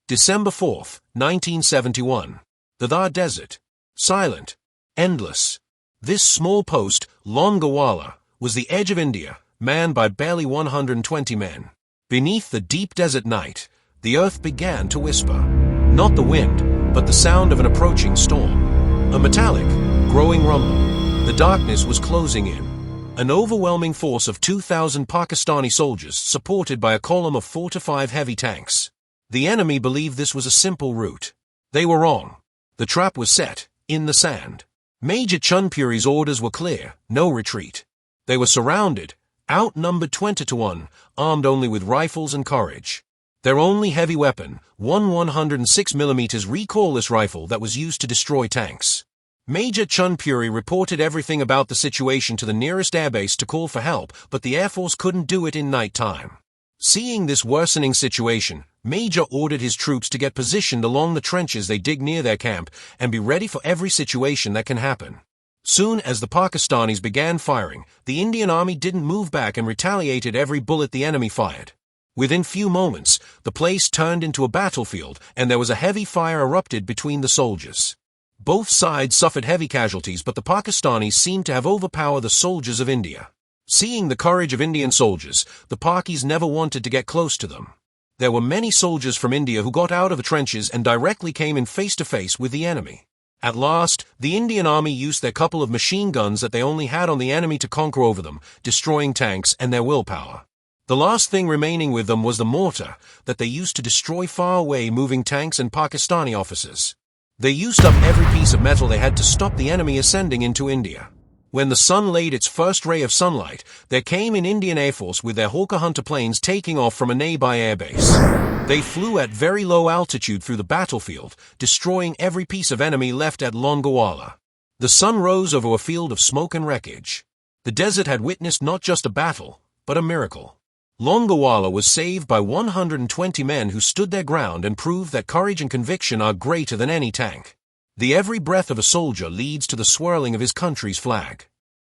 December 4, 1971. The Thar Desert. Silent. Endless. This small post, Longewala, was the edge of India, manned by barely 120 men. Beneath the deep desert night, the earth began to whisper. Not the wind, but the sound of an approaching storm. A metallic, growing rumble. The darkness was closing in. An overwhelming force of 2,000 Pakistani soldiers supported by a column of 4 to 5 heavy tanks. The enemy believed this was a simple route. They were wrong. The trap was set, in the sand. Major Chunpuri's orders were clear, no retreat. They were surrounded, outnumbered 20 to 1, armed only with rifles and courage. Their only heavy weapon, one 106mm recoilless rifle that was used to destroy tanks. Major Chunpuri reported everything about the situation to the nearest airbase to call for help, but the Air Force couldn't do it in night time. Seeing this worsening situation, Major ordered his troops to get positioned along the trenches they dig near their camp and be ready for every situation that can happen. Soon as the Pakistanis began firing, the Indian Army didn't move back and retaliated every bullet the enemy fired. Within few moments, the place turned into a battlefield and there was a heavy fire erupted between the soldiers. Both sides suffered heavy casualties, but the Pakistanis seemed to have overpowered the soldiers of India. Seeing the courage of Indian soldiers, the Pakis never wanted to get close to them. There were many soldiers from India who got out of the trenches and directly came in face-to-face with the enemy. At last, the Indian Army used their couple of machine guns that they only had on the enemy to conquer over them, destroying tanks and their willpower. The last thing remaining with them was the mortar that they used to destroy far-away moving tanks and Pakistani officers. They used up every piece of metal they had to stop the enemy ascending into India. When the sun laid its first ray of sunlight, there came an Indian Air Force with their Hawker Hunter planes taking off from a nearby airbase. They flew at very low altitude through the battlefield, destroying every piece of enemy left at Longewala. The sun rose over a field of smoke and wreckage. The desert had witnessed not just a battle, but a miracle. Longewala was saved by 120 men who stood their ground and proved that courage and conviction are greater than any tank. The every breath of a soldier leads to the swirling of his country's flag.